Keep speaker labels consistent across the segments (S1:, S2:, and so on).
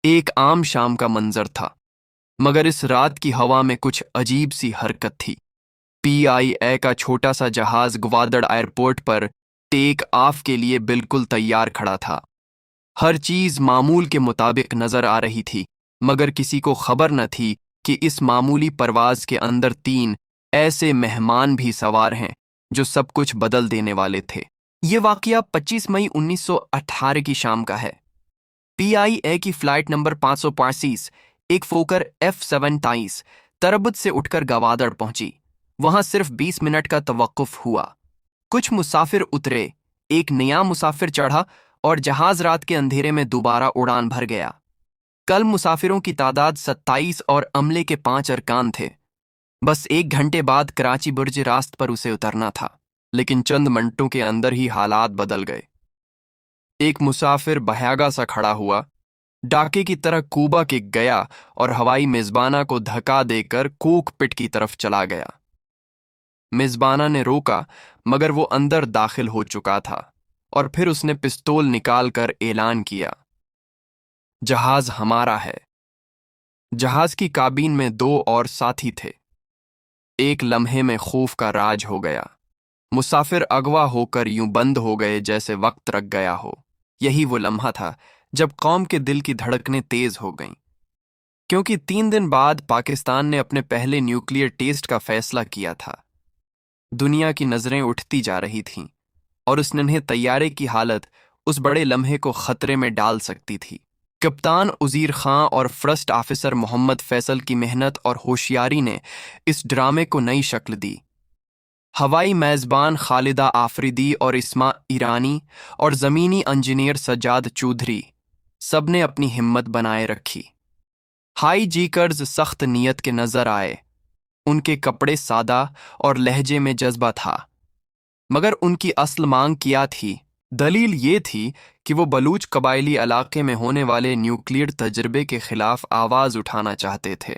S1: एक आम शाम का मंजर था, मगर इस रात की हवा में कुछ अजीब सी हरकत थी। पीआईए का छोटा सा जहाज ग्वादड़ एयरपोर्ट पर टेक ऑफ के लिए बिल्कुल तैयार खड़ा था। हर चीज मामूल के मुताबिक नजर आ रही थी, मगर किसी को खबर न थी कि इस मामूली परवाज के अंदर तीन ऐसे मेहमान भी सवार हैं जो सब कुछ बदल देने वाले थे। ये वाकया 25 मई 1918 की शाम का है। पीआईए की फ्लाइट नंबर 585 एक फोकर F-27 तरबुत से उठकर गवादड़ पहुंची। वहां सिर्फ 20 मिनट का तवक्कुफ हुआ। कुछ मुसाफिर उतरे, एक नया मुसाफिर चढ़ा और जहाज रात के अंधेरे में दोबारा उड़ान भर गया। कल मुसाफिरों की तादाद 27 और अमले के 5 अरकान थे। बस 1 घंटे बाद कराची बुर्ज रास्त पर उसे उतरना था, लेकिन चंद मिनटों के अंदर ही हालात बदल गए। एक मुसाफिर बहयागा सा खड़ा हुआ, डाके की तरह कूबा के गया और हवाई मेजबाना को धक्का देकर कोकपिट की तरफ चला गया। मेजबाना ने रोका, मगर वो अंदर दाखिल हो चुका था और फिर उसने पिस्तौल निकालकर ऐलान किया, जहाज हमारा है। जहाज की काबीन में 2 और साथी थे। एक लम्हे में खौफ का राज हो गया। मुसाफिर अगवा होकर यूं बंद हो गए जैसे वक्त रख गया हो। यही वो लम्हा था जब कौम के दिल की धड़कनें तेज हो गईं, क्योंकि 3 दिन बाद पाकिस्तान ने अपने पहले न्यूक्लियर टेस्ट का फैसला किया था। दुनिया की नजरें उठती जा रही थीं और उस नन्हे तैयारे की हालत उस बड़े लम्हे को खतरे में डाल सकती थी। कप्तान उजीर खां और फर्स्ट ऑफिसर मोहम्मद फैसल की मेहनत और होशियारी ने इस ड्रामे को नई शक्ल दी। हवाई मेजबान खालिदा आफरीदी और इस्मा ईरानी और ज़मीनी इंजीनियर सज्जाद चौधरी सबने अपनी हिम्मत बनाए रखी। हाई जीकर्स सख्त नीयत के नजर आए। उनके कपड़े सादा और लहजे में जज्बा था, मगर उनकी असल मांग क्या थी? दलील ये थी कि वो बलूच कबायली इलाके में होने वाले न्यूक्लियर तजर्बे के खिलाफ आवाज उठाना चाहते थे।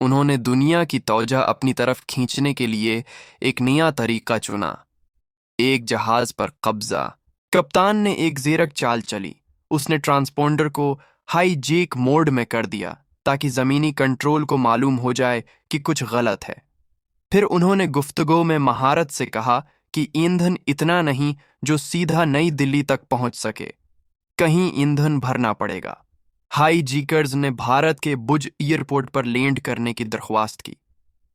S1: उन्होंने दुनिया की तौजा अपनी तरफ खींचने के लिए एक नया तरीका चुना, एक जहाज पर कब्जा। कप्तान ने एक ज़ेरक चाल चली। उसने ट्रांसपोंडर को हाईजेक मोड में कर दिया ताकि ज़मीनी कंट्रोल को मालूम हो जाए कि कुछ गलत है। फिर उन्होंने गुफ्तगू में महारत से कहा कि ईंधन इतना नहीं जो सीधा नई दिल्ली तक पहुंच सके, कहीं ईंधन भरना पड़ेगा। हाई जीकर्स ने भारत के भुज एयरपोर्ट पर लैंड करने की दरख्वास्त की,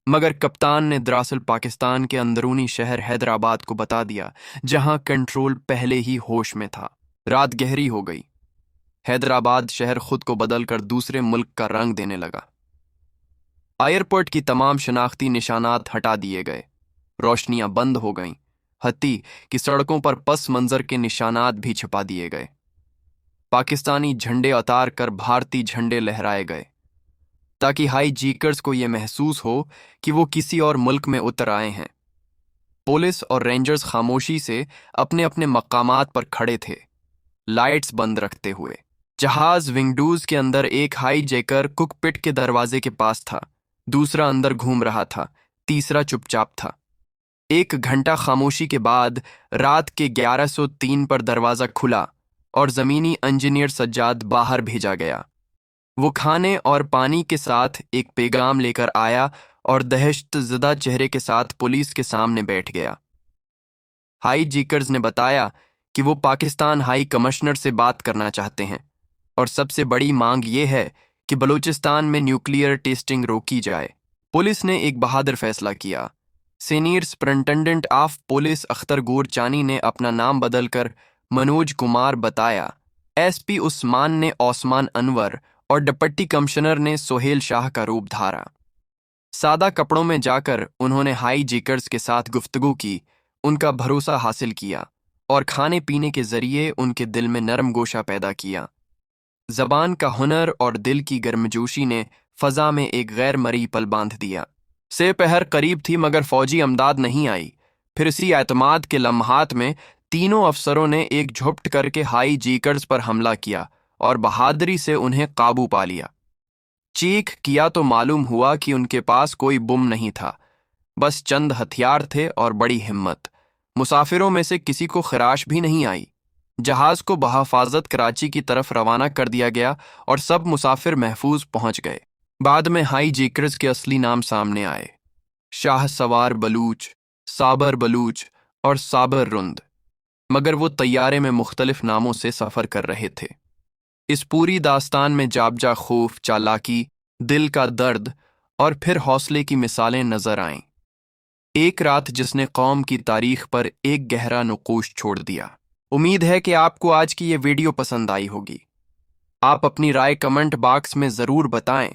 S1: मगर कप्तान ने दरअसल पाकिस्तान के अंदरूनी शहर हैदराबाद को बता दिया, जहां कंट्रोल पहले ही होश में था। रात गहरी हो गई। हैदराबाद शहर खुद को बदलकर दूसरे मुल्क का रंग देने लगा। एयरपोर्ट की तमाम शनाख्ती निशानात हटा दिए गए। रोशनियां बंद हो गईं, हत्ती कि सड़कों पर पस मंजर के निशानात भी छिपा दिए गए। पाकिस्तानी झंडे उतार कर भारतीय झंडे लहराए गए, ताकि हाई जीकर्स को यह महसूस हो कि वो किसी और मुल्क में उतर आए हैं। पुलिस और रेंजर्स खामोशी से अपने अपने मकामात पर खड़े थे, लाइट्स बंद रखते हुए। जहाज विंडोज के अंदर एक हाई जैकर कुकपिट के दरवाजे के पास था, दूसरा अंदर घूम रहा था, तीसरा चुपचाप था। 1 घंटा खामोशी के बाद रात के 1103 पर दरवाजा खुला और ज़मीनी इंजीनियर सज्जाद बाहर भेजा गया। वो खाने और पानी के साथ एक पैगाम लेकर आया और दहशतज़दा चेहरे के साथ पुलिस के सामने बैठ गया। हाई जीकर्स ने बताया कि वो पाकिस्तान हाई कमिश्नर से बात करना चाहते हैं और सबसे बड़ी मांग ये है कि बलूचिस्तान में न्यूक्लियर टेस्टिंग रोकी जाए। पुलिस ने एक बहादुर फैसला किया। Senior superintendent of police Akhtar Gorchani ने अपना नाम बदलकर मनोज कुमार बताया। एसपी उस्मान ने ओस्मान अनवर और डिप्टी कमिश्नर ने सोहेल शाह का रूप धारा। सादा कपड़ों में जाकर उन्होंने हाई जीकर्स के साथ गुफ्तगू की, उनका भरोसा हासिल किया और खाने पीने के जरिए उनके दिल में नरम गोशा पैदा किया। जबान का हुनर और दिल की गर्मजोशी ने फजा में एक गैर मरी पल बांध दिया। से पहर करीब थी, मगर फौजी अमदाद नहीं आई। फिर इसी एतमाद के लम्हात में तीनों अफसरों ने एक झुपट करके हाई जीकर्स पर हमला किया और बहादुरी से उन्हें काबू पा लिया। चीख किया तो मालूम हुआ कि उनके पास कोई बम नहीं था, बस चंद हथियार थे और बड़ी हिम्मत। मुसाफिरों में से किसी को खराश भी नहीं आई। جہاز کو بحفاظت کراچی کی طرف روانہ کر دیا گیا اور سب مسافر محفوظ پہنچ گئے۔ بعد میں ہائی جیکرز کے اصلی نام سامنے آئے: شاہ سوار بلوچ، صابر بلوچ اور صابر رند، مگر وہ طیارے میں مختلف ناموں سے سفر کر رہے تھے۔ اس پوری داستان میں جابجا خوف، چالاکی، دل کا درد اور پھر حوصلے کی مثالیں نظر آئیں۔ ایک رات جس نے قوم کی تاریخ پر ایک گہرا نقوش چھوڑ دیا۔ امید ہے کہ آپ کو آج کی یہ ویڈیو پسند آئی ہوگی۔ آپ اپنی رائے کمنٹ باکس میں ضرور بتائیں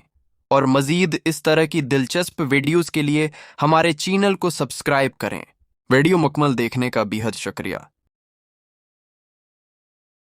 S1: اور مزید اس طرح کی دلچسپ ویڈیوز کے لیے ہمارے چینل کو سبسکرائب کریں۔ ویڈیو مکمل دیکھنے کا بہت شکریہ۔